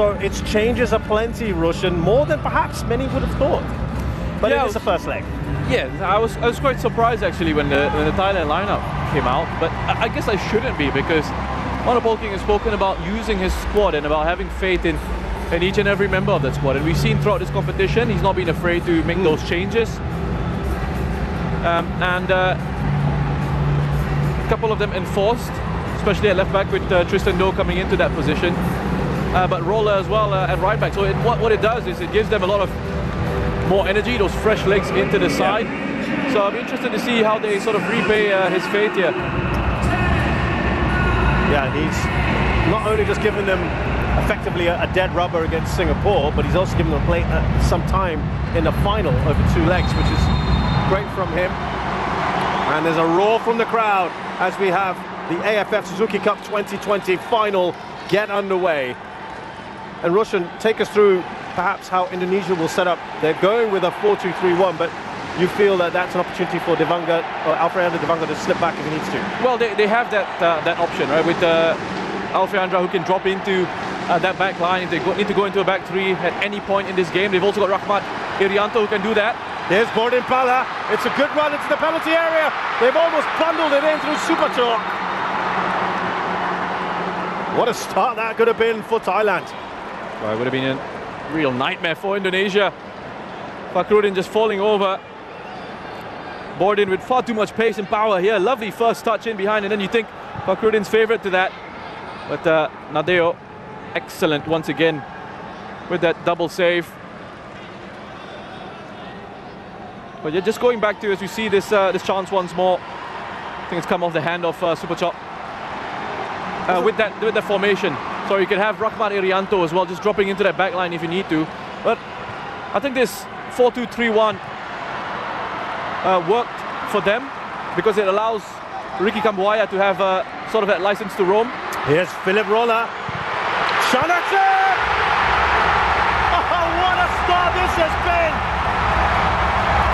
So its changes are plenty, Russian, more than perhaps many would have thought. But yeah, it is the first leg. Yeah, I was quite surprised actually when the Thailand lineup came out. But I guess I shouldn't be, because Bobol King has spoken about using his squad and about having faith in each and every member of that squad. And we've seen throughout this competition, he's not been afraid to make those changes. A couple of them enforced, especially at left back with Tristan Doe coming into that position. But Roller as well at right back. So what it does is it gives them a lot of more energy, those fresh legs into the side. So I'll be interested to see how they sort of repay his faith here. Yeah, he's not only just given them effectively a dead rubber against Singapore, but he's also given them some time in the final over 2 legs, which is great from him. And there's a roar from the crowd as we have the AFF Suzuki Cup 2020 final get underway. And Roshan, take us through perhaps how Indonesia will set up. They're going with a 4-2-3-1, but you feel that that's an opportunity for Devanga, or Alfreandra Devanga, to slip back if he needs to? Well, they have that option, right? With Alfreandra, who can drop into that back line if they need to go into a back 3 at any point in this game. They've also got Rahmat Irianto, who can do that. There's Bordin Pala. It's a good run into the penalty area. They've almost bundled it in through Supacho. What a start that could have been for Thailand. Well, it would have been a real nightmare for Indonesia. Fakhrudin just falling over. Bordin with far too much pace and power here. Lovely first touch in behind, and then you think Fakhrudin's favourite to that. But Nadeo, excellent once again with that double save. But yeah, just going back to, as we see this chance once more. I think it's come off the hand of Supacho. With the formation. So you can have Rahmat Irianto as well, just dropping into that back line if you need to. But I think this 4-2-3-1 worked for them, because it allows Ricky Kambuaya to have sort of that license to roam. Here's Philip Roller. Chanatip! Oh, what a start this has been!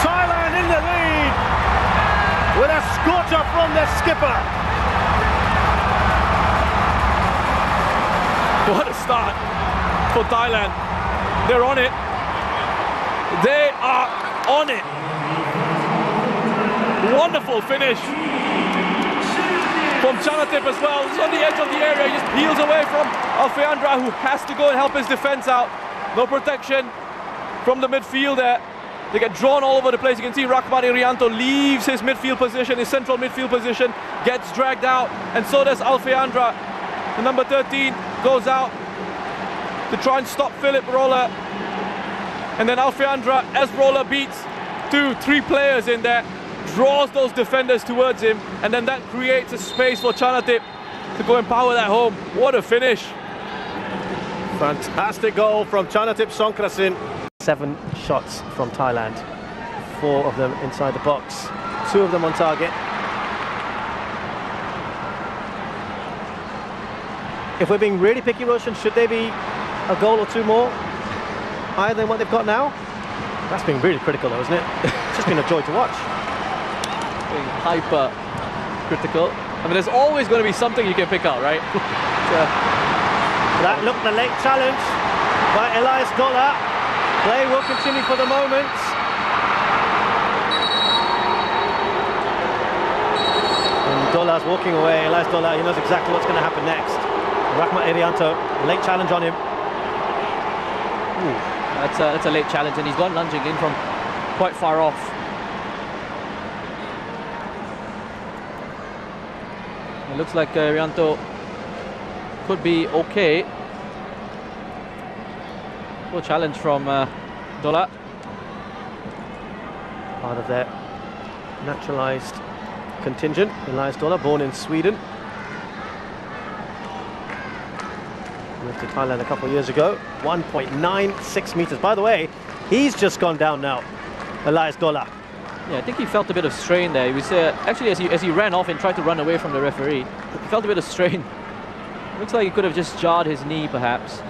Thailand in the lead with a scorcher from their skipper. What a start for Thailand. They're on it. They are on it. Wonderful finish from Chanatip as well. He's on the edge of the area. He just peels away from Alfreandra, who has to go and help his defense out. No protection from the midfield there. They get drawn all over the place. You can see Rahmat Irianto leaves his midfield position, his central midfield position, gets dragged out, and so does Alfreandra. The number 13 goes out to try and stop Philip Roller. And then Alfreandra, as Roller beats 2-3 players in there, draws those defenders towards him, and then that creates a space for Chanatip to go and power that home. What a finish. Fantastic goal from Chanatip Songkrasin. 7 shots from Thailand, 4 of them inside the box, 2 of them on target. If we're being really picky, Roshan, should they be a goal or 2 more higher than what they've got now? That's being really critical though, isn't it? It's just been a joy to watch. Being hyper critical. I mean, there's always going to be something you can pick out, right? That looked the late challenge by Elias Dola. Play will continue for the moment. And Dola's walking away. Elias Dola, he knows exactly what's going to happen next. Rahmat Irianto, late challenge on him. Ooh, that's a late challenge, and he's gone lunging in from quite far off. It looks like Irianto could be okay. Full challenge from Dola. Part of their naturalised contingent. Elias Dola, born in Sweden. Moved to Thailand a couple of years ago. 1.96 meters. By the way, he's just gone down now, Elias Dola. Yeah, I think he felt a bit of strain there. He was actually, as he ran off and tried to run away from the referee, he felt a bit of strain. Looks like he could have just jarred his knee, perhaps.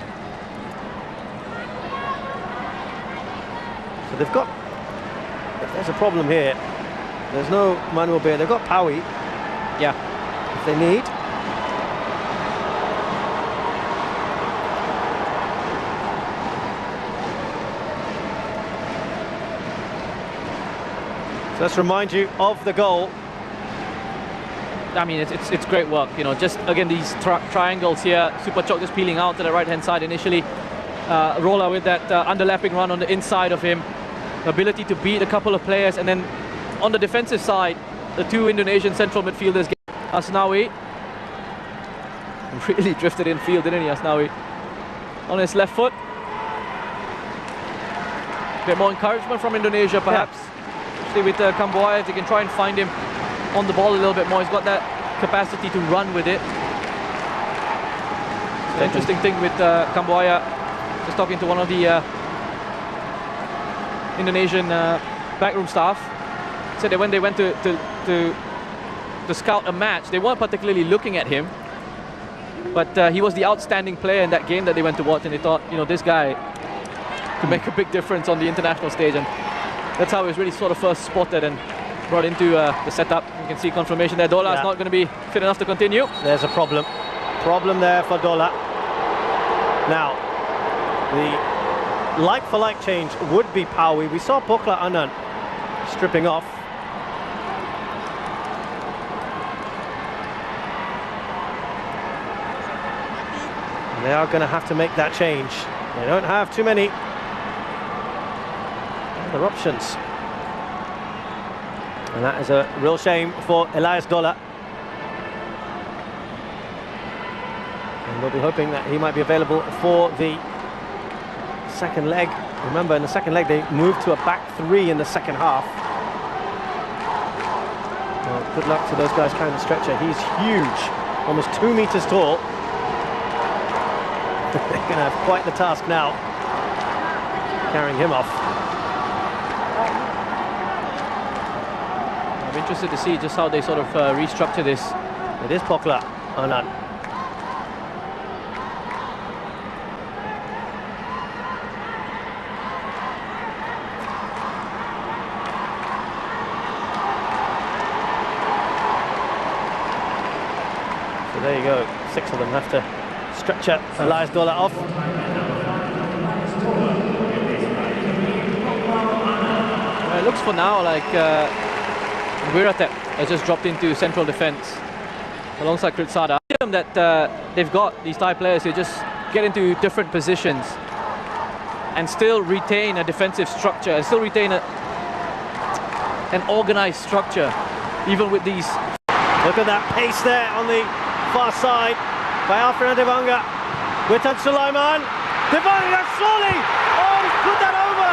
So they've got, there's a problem here. There's no Manuel Bear. They've got Paui. Yeah. If they need. So let's remind you of the goal. I mean, it's great work, you know, just again these triangles here, Superchok just peeling out to the right-hand side initially. Roller with that underlapping run on the inside of him, ability to beat a couple of players, and then on the defensive side, the two Indonesian central midfielders, Asnawi, really drifted in field, didn't he, Asnawi? On his left foot. A bit more encouragement from Indonesia, perhaps. Yeah. Especially with Kambuaya, if they can try and find him on the ball a little bit more. He's got that capacity to run with it. The interesting thing with Kambuaya, just talking to one of the Indonesian backroom staff, said that when they went to scout a match, they weren't particularly looking at him, but he was the outstanding player in that game that they went to watch, and they thought, you know, this guy could make a big difference on the international stage, and that's how he was really sort of first spotted and brought into the setup. You can see confirmation there. Dola's not going to be fit enough to continue. There's a problem there for Dola. Now, the like-for-like change would be Pawi. We saw Pokla Anand stripping off. And they are going to have to make that change. They don't have too many other options. And that is a real shame for Elias Dola. And we'll be hoping that he might be available for the second leg. Remember, in the second leg, they moved to a back three in the second half. Well, good luck to those guys carrying the stretcher. He's huge, almost 2 meters tall. They're going to have quite the task now, carrying him off. I'm interested to see just how they sort of restructure this. It is Pokla Anand. So there you go, 6 of them have to stretcher Elias Dola off. It looks for now like Wiratep has just dropped into central defence alongside Kritsada. That they've got these Thai players who just get into different positions and still retain a defensive structure and still retain an organised structure, even with these. Look at that pace there on the far side by Alfredo Devanga. Witan Sulaiman. Devanga surely! Oh, he's put that over!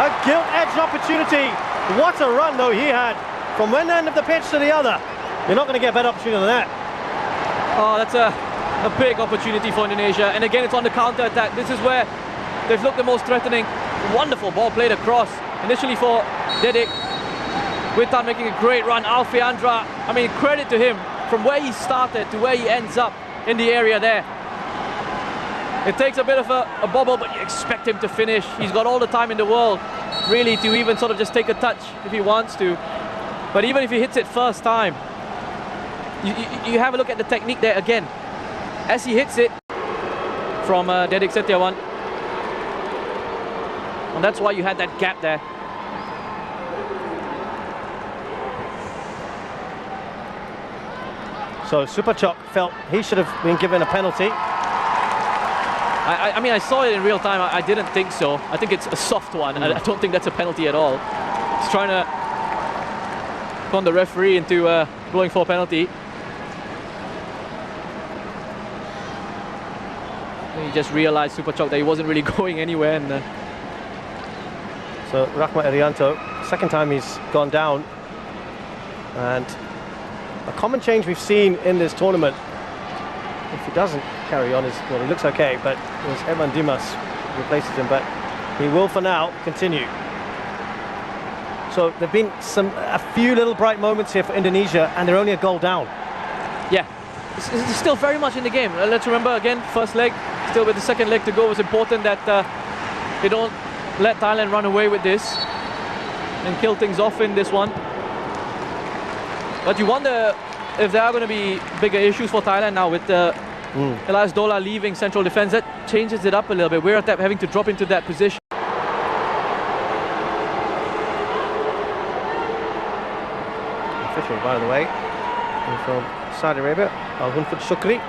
A gilt-edged opportunity. What a run though he had from one end of the pitch to the other. You're not going to get a better opportunity than that. Oh, that's a big opportunity for Indonesia. And again, it's on the counter-attack. This is where they've looked the most threatening. Wonderful ball played across. Initially for Dedik. Witan making a great run. Alfeandra, I mean, credit to him. From where he started to where he ends up in the area there. It takes a bit of a bobble, but you expect him to finish. He's got all the time in the world, really, to even sort of just take a touch if he wants to. But even if he hits it first time, you have a look at the technique there again. As he hits it from Dedik Setiawan. And that's why you had that gap there. So Superchok felt he should have been given a penalty. I mean, I saw it in real time. I didn't think so. I think it's a soft one. I don't think that's a penalty at all. He's trying to con the referee into blowing for a penalty. He just realized, Superchok, that he wasn't really going anywhere. And so Rahmat Irianto, second time he's gone down. And a common change we've seen in this tournament, if he doesn't carry on, well, he looks okay, but it was Evan Dimas who replaces him, but he will for now continue. So there've been a few little bright moments here for Indonesia, and they're only a goal down. Yeah, it's still very much in the game. Let's remember again, first leg, still with the second leg to go. It's important that they don't let Thailand run away with this and kill things off in this one. But you wonder if there are going to be bigger issues for Thailand now with Elias Dola leaving central defence. That changes it up a little bit. Wiratep having to drop into that position. by the way, from Saudi Arabia, Al-Hunfud Shukri.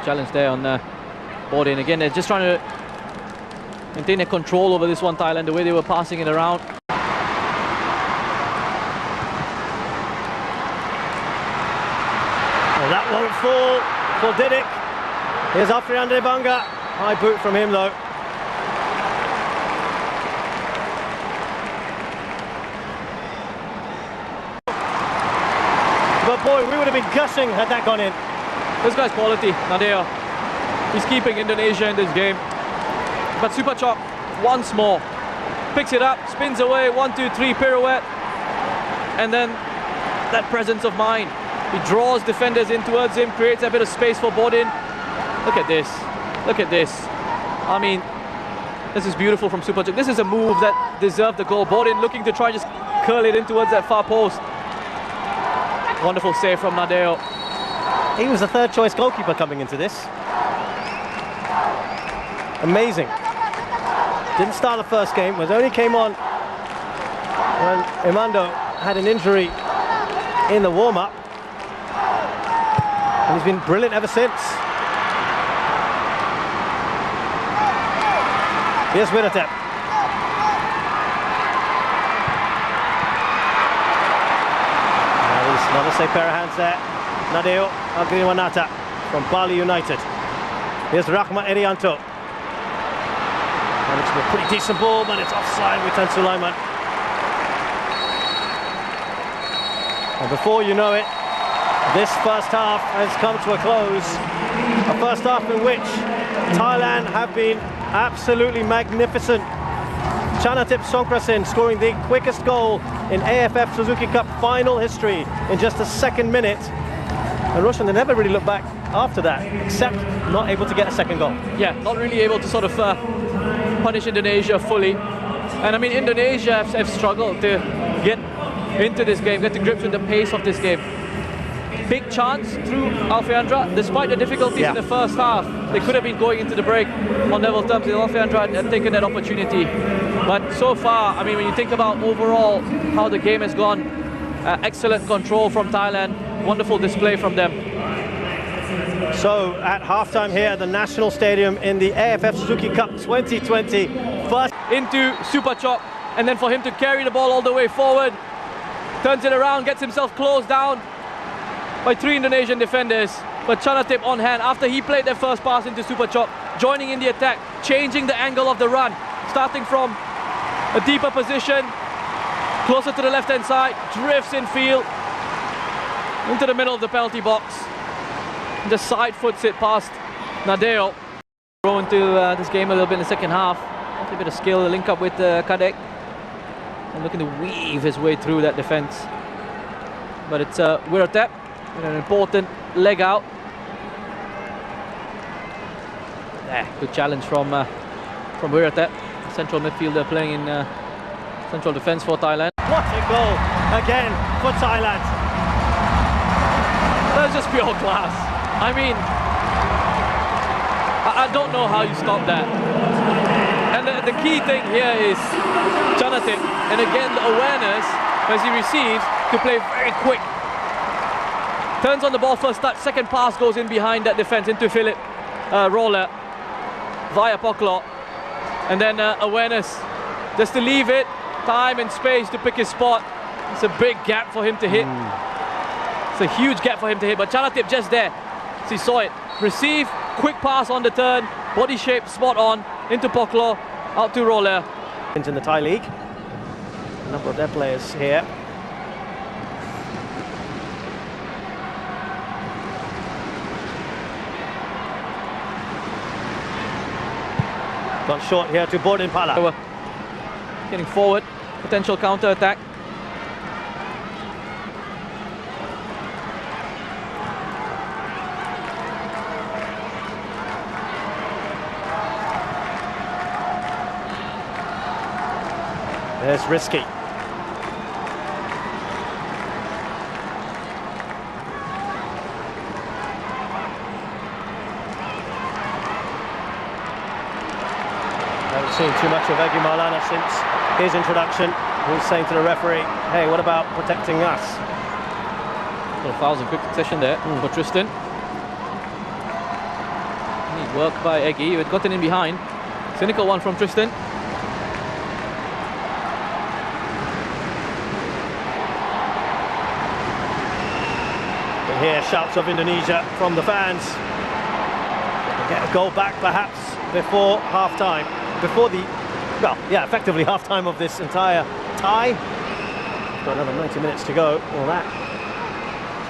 Challenge there on Bodin. Again, they're just trying to maintain their control over this one, Thailand, the way they were passing it around. Well, that won't fall for Didik. Here's Afriande Banga. High boot from him though. But boy, we would have been gushing had that gone in. This guy's quality, Nadeo. He's keeping Indonesia in this game. But Super Chok once more picks it up, spins away, 1, 2, 3 pirouette, and then that presence of mind. He draws defenders in towards him, creates a bit of space for Bodin. Look at this. Look at this. I mean, this is beautiful from Super Chok. This is a move that deserved the goal. Bodin looking to try just curl it in towards that far post. Wonderful save from Nadeo. He was the third choice goalkeeper coming into this. Amazing. Didn't start the first game, was only came on when Imando had an injury in the warm-up. And he's been brilliant ever since. Here's Wiratep. There's another safe pair of hands there. Nadeo Agriwanata from Bali United. Here's Rahmat Irianto. And it's a pretty decent ball, but it's offside with Tan Sulaiman. And before you know it, this first half has come to a close. A first half in which Thailand have been absolutely magnificent. Chanatip Songkrasin scoring the quickest goal in AFF Suzuki Cup final history in just the second minute. And Roshan, they never really looked back after that, except not able to get a second goal. Yeah, not really able to sort of punish Indonesia fully. And I mean, Indonesia have struggled to get into this game, get to grips with the pace of this game. Big chance through Alfeandra, despite the difficulties in the first half. They could have been going into the break on level terms if Alfeandra had taken that opportunity. But so far, I mean, when you think about overall how the game has gone, excellent control from Thailand, wonderful display from them. So at halftime here at the National Stadium in the AFF Suzuki Cup 2020, first into Super Chok, and then for him to carry the ball all the way forward, turns it around, gets himself closed down by 3 Indonesian defenders. But Chanatip on hand after he played their first pass into Super Chok, joining in the attack, changing the angle of the run, starting from a deeper position, closer to the left-hand side, drifts in field into the middle of the penalty box. Just side foots it past Nadeo. Go into this game a little bit in the second half. A bit of skill, link up with Kadek, and looking to weave his way through that defense. But it's Wiratep with an important leg out. Good challenge from Wiratep, central midfielder playing in central defense for Thailand. What a goal again for Thailand. That's just pure class. I mean, I don't know how you stop that. And the key thing here is Chanatip, and again the awareness as he receives to play very quick. Turns on the ball first touch, second pass goes in behind that defense into Philip Roller via Poklo, and then awareness just to leave it, time and space to pick his spot. It's a big gap for him to hit. It's a huge gap for him to hit, but Chanatip just there. So he saw it, receive, quick pass on the turn, body shape spot on, into Poklo, out to Roller. In the Thai League, a number of their players here. Gone short here to Bodin Pala. Getting forward, potential counter-attack. There's Risky. Haven't seen too much of Egy Maulana since his introduction. Who's saying to the referee, hey, what about protecting us? Little fouls in quick succession there for Tristan. Neat work by Eggy, who had gotten in behind. Cynical one from Tristan. But here, shouts of Indonesia from the fans. Get a goal back perhaps before half-time. Before the, well, yeah, effectively half-time of this entire tie. Got another 90 minutes to go. All that.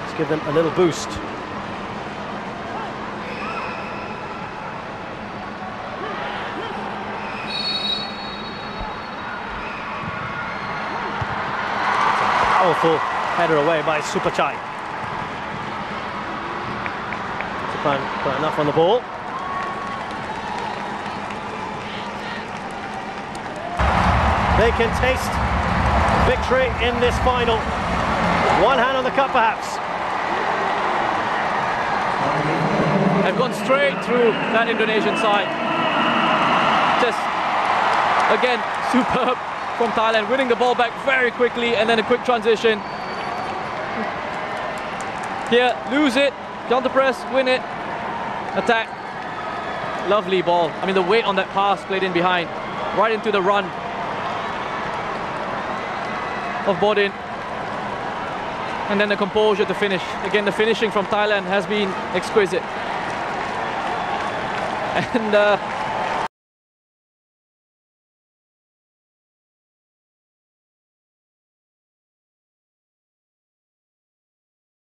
Let's give them a little boost. Powerful header away by Supachai. Put enough on the ball. They can taste victory in this final. One hand on the cup, perhaps. They've gone straight through that Indonesian side. Just, again, superb from Thailand, winning the ball back very quickly and then a quick transition. Here, lose it, counter press, win it, attack. Lovely ball. I mean, the weight on that pass played in behind, right into the run of Bodin. And then the composure to finish. Again, the finishing from Thailand has been exquisite. And